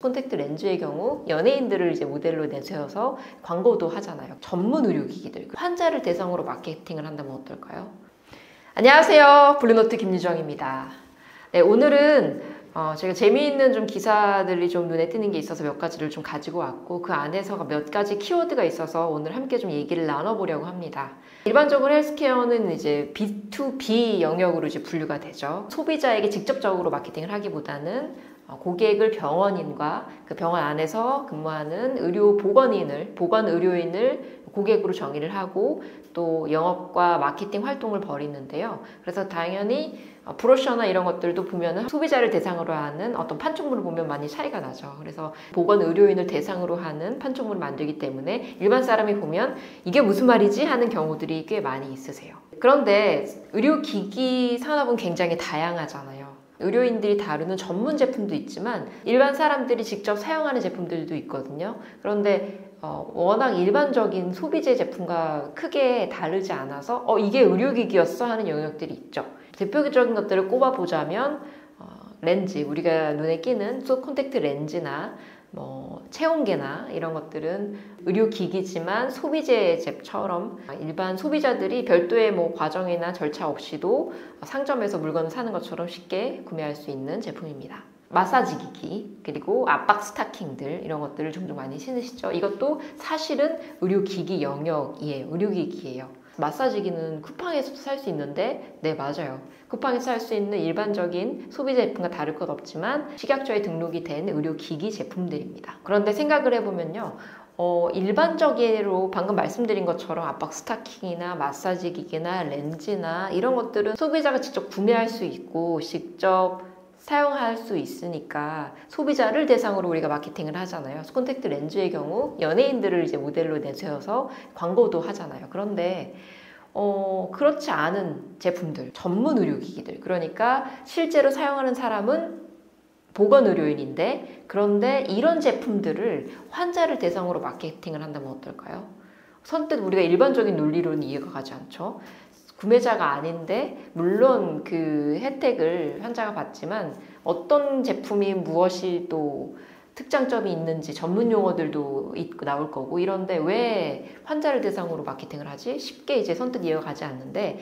콘택트 렌즈의 경우 연예인들을 이제 모델로 내세워서 광고도 하잖아요. 전문 의료기기들, 환자를 대상으로 마케팅을 한다면 어떨까요? 안녕하세요, 블루노트 김유정입니다. 네, 오늘은 제가 재미있는 좀 기사들이 좀 눈에 띄는 게 있어서 몇 가지를 좀 가지고 왔고, 그 안에서 몇 가지 키워드가 있어서 오늘 함께 좀 얘기를 나눠보려고 합니다. 일반적으로 헬스케어는 이제 B2B 영역으로 이제 분류가 되죠. 소비자에게 직접적으로 마케팅을 하기보다는 고객을 병원인과 그 병원 안에서 근무하는 보건 의료인을 고객으로 정의를 하고 또 영업과 마케팅 활동을 벌이는데요. 그래서 당연히 브로셔나 이런 것들도 보면은 소비자를 대상으로 하는 어떤 판촉물을 보면 많이 차이가 나죠. 그래서 보건 의료인을 대상으로 하는 판촉물을 만들기 때문에 일반 사람이 보면 이게 무슨 말이지 하는 경우들이 꽤 많이 있으세요. 그런데 의료기기 산업은 굉장히 다양하잖아요. 의료인들이 다루는 전문 제품도 있지만 일반 사람들이 직접 사용하는 제품들도 있거든요. 그런데 워낙 일반적인 소비재 제품과 크게 다르지 않아서 이게 의료기기였어 하는 영역들이 있죠. 대표적인 것들을 꼽아보자면 렌즈, 우리가 눈에 끼는 콘택트 렌즈나 체온계나 이런 것들은 의료기기지만 소비재처럼 일반 소비자들이 별도의 과정이나 절차 없이도 상점에서 물건을 사는 것처럼 쉽게 구매할 수 있는 제품입니다. 마사지 기기, 그리고 압박 스타킹들 이런 것들을 종종 많이 신으시죠. 이것도 사실은 의료기기 영역이에요. 의료기기예요. 마사지기는 쿠팡에서도 살 수 있는데, 네, 맞아요. 쿠팡에서 살 수 있는 일반적인 소비 제품과 다를 것 없지만 식약처에 등록이 된 의료기기 제품들입니다. 그런데 생각을 해보면요. 일반적으로 방금 말씀드린 것처럼 압박 스타킹이나 마사지 기기나 렌즈나 이런 것들은 소비자가 직접 구매할 수 있고 직접 사용할 수 있으니까 소비자를 대상으로 우리가 마케팅을 하잖아요. 콘택트 렌즈의 경우 연예인들을 이제 모델로 내세워서 광고도 하잖아요. 그런데 그렇지 않은 제품들, 전문 의료기기들, 그러니까 실제로 사용하는 사람은 보건의료인인데 그런데 이런 제품들을 환자를 대상으로 마케팅을 한다면 어떨까요? 선뜻 우리가 일반적인 논리로는 이해가 가지 않죠. 구매자가 아닌데 물론 그 혜택을 환자가 받지만 어떤 제품이 무엇이 또 특장점이 있는지 전문 용어들도 나올 거고 이런데 왜 환자를 대상으로 마케팅을 하지? 쉽게 이제 선뜻 이해가 가지 않는데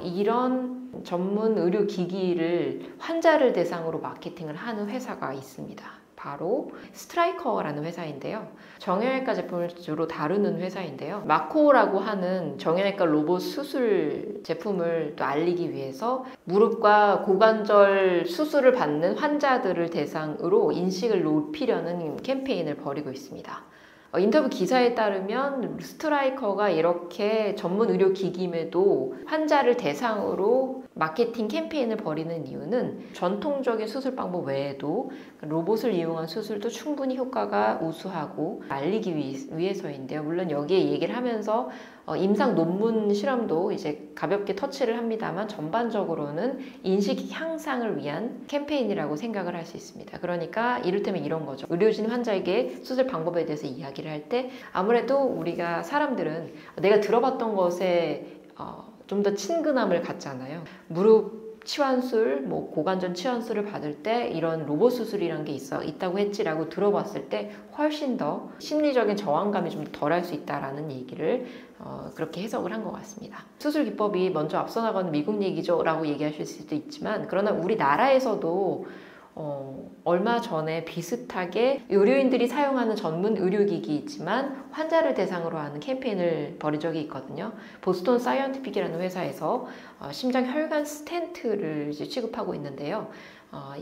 이런 전문 의료기기를 환자를 대상으로 마케팅을 하는 회사가 있습니다. 바로 스트라이커라는 회사인데요. 정형외과 제품을 주로 다루는 회사인데요. 마코라고 하는 정형외과 로봇 수술 제품을 또 알리기 위해서 무릎과 고관절 수술을 받는 환자들을 대상으로 인식을 높이려는 캠페인을 벌이고 있습니다. 인터뷰 기사에 따르면 스트라이커가 이렇게 전문 의료기기임에도 환자를 대상으로 마케팅 캠페인을 벌이는 이유는 전통적인 수술 방법 외에도 로봇을 이용한 수술도 충분히 효과가 우수하고 알리기 위해서인데요. 물론 여기에 얘기를 하면서 임상 논문 실험도 이제 가볍게 터치를 합니다만 전반적으로는 인식 향상을 위한 캠페인이라고 생각을 할 수 있습니다. 그러니까 이를테면 이런 거죠. 의료진 환자에게 수술 방법에 대해서 이야기를 할 때 아무래도 우리가 사람들은 내가 들어봤던 것에 좀 더 친근함을 갖잖아요. 무릎 치환술, 고관절 치환술을 받을 때 이런 로봇 수술이란 게 있다고 했지라고 들어봤을 때 훨씬 더 심리적인 저항감이 좀 덜 할 수 있다라는 얘기를 그렇게 해석을 한 것 같습니다. 수술 기법이 먼저 앞서 나가는 미국 얘기죠 라고 얘기하실 수도 있지만 그러나 우리나라에서도 얼마 전에 비슷하게 의료인들이 사용하는 전문 의료기기 있지만 환자를 대상으로 하는 캠페인을 벌인 적이 있거든요. 보스턴 사이언티픽이라는 회사에서 심장혈관 스텐트를 이제 취급하고 있는데요.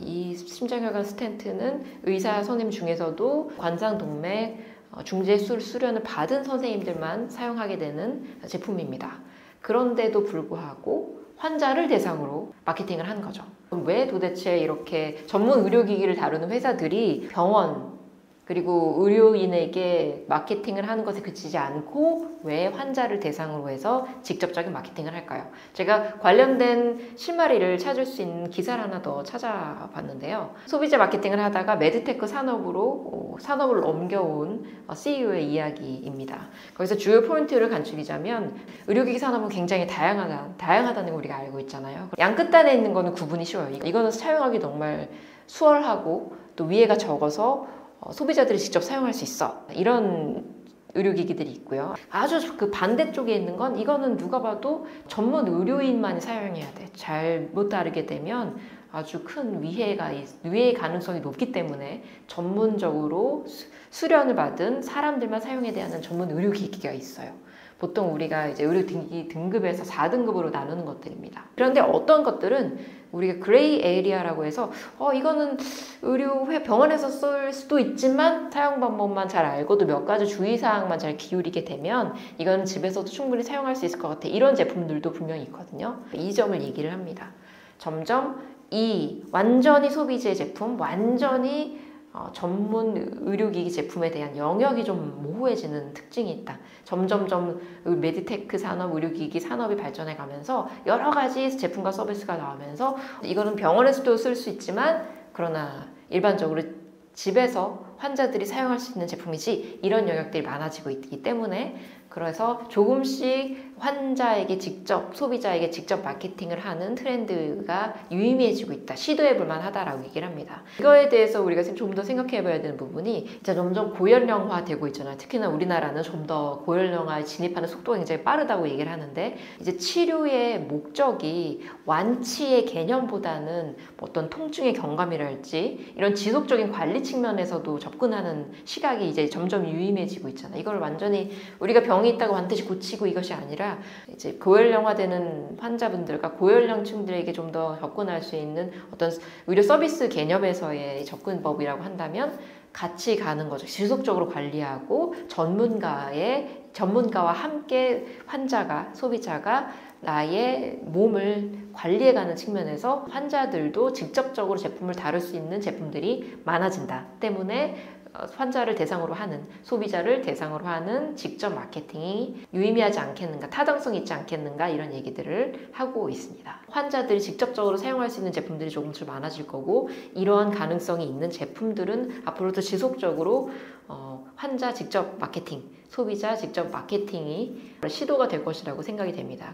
이 심장혈관 스텐트는 의사 선생님 중에서도 관상동맥 중재술 수련을 받은 선생님들만 사용하게 되는 제품입니다. 그런데도 불구하고 환자를 대상으로 마케팅을 하는 거죠. 왜 도대체 이렇게 전문 의료기기를 다루는 회사들이 병원 그리고 의료인에게 마케팅을 하는 것에 그치지 않고 왜 환자를 대상으로 해서 직접적인 마케팅을 할까요? 제가 관련된 실마리를 찾을 수 있는 기사를 하나 더 찾아봤는데요. 소비자 마케팅을 하다가 메드테크 산업을 옮겨온 CEO의 이야기입니다. 거기서 주요 포인트를 간추리자면 의료기기 산업은 굉장히 다양하다는 걸 우리가 알고 있잖아요. 양 끝단에 있는 거는 구분이 쉬워요. 이거는 사용하기 정말 수월하고 또 위해가 적어서 소비자들이 직접 사용할 수 있어. 이런 의료기기들이 있고요. 아주 그 반대쪽에 있는 건 이거는 누가 봐도 전문 의료인만이 사용해야 돼. 잘못 다루게 되면 아주 큰 위해 가능성이 높기 때문에 전문적으로 수련을 받은 사람들만 사용해야 하는 전문 의료기기가 있어요. 보통 우리가 이제 의료기기 등급에서 4등급으로 나누는 것들입니다. 그런데 어떤 것들은 우리가 그레이 에리아라고 해서 이거는 병원에서 쓸 수도 있지만 사용 방법만 잘 알고도 몇 가지 주의사항만 잘 기울이게 되면 이거는 집에서도 충분히 사용할 수 있을 것 같아. 이런 제품들도 분명히 있거든요. 이 점을 얘기를 합니다. 점점 완전히 소비재 제품, 완전히 전문 의료기기 제품에 대한 영역이 좀 모호해지는 특징이 있다. 점점점 메디테크 산업, 의료기기 산업이 발전해 가면서 여러 가지 제품과 서비스가 나오면서 이거는 병원에서도 쓸 수 있지만 그러나 일반적으로 집에서 환자들이 사용할 수 있는 제품이지 이런 영역들이 많아지고 있기 때문에 그래서 조금씩 환자에게 직접 소비자에게 직접 마케팅을 하는 트렌드가 유의미해지고 있다. 시도해볼 만하다라고 얘기를 합니다. 이거에 대해서 우리가 좀 더 생각해봐야 되는 부분이 이제 점점 고연령화 되고 있잖아요. 특히나 우리나라는 좀 더 고연령화에 진입하는 속도가 굉장히 빠르다고 얘기를 하는데 이제 치료의 목적이 완치의 개념보다는 어떤 통증의 경감이랄지 이런 지속적인 관리 측면에서도 접근하는 시각이 이제 점점 유의미해지고 있잖아요. 이걸 완전히 우리가 병이 있다고 반드시 고치고 이것이 아니라 이제 고연령화되는 환자분들과 고연령층들에게 좀 더 접근할 수 있는 어떤 의료 서비스 개념에서의 접근법이라고 한다면 같이 가는 거죠. 지속적으로 관리하고 전문가와 함께 소비자가 나의 몸을 관리해가는 측면에서 환자들도 직접적으로 제품을 다룰 수 있는 제품들이 많아진다. 때문에 환자를 대상으로 하는, 소비자를 대상으로 하는 직접 마케팅이 유의미하지 않겠는가, 타당성이 있지 않겠는가 이런 얘기들을 하고 있습니다. 환자들이 직접적으로 사용할 수 있는 제품들이 조금씩 많아질 거고 이러한 가능성이 있는 제품들은 앞으로도 지속적으로 환자 직접 마케팅, 소비자 직접 마케팅이 시도가 될 것이라고 생각이 됩니다.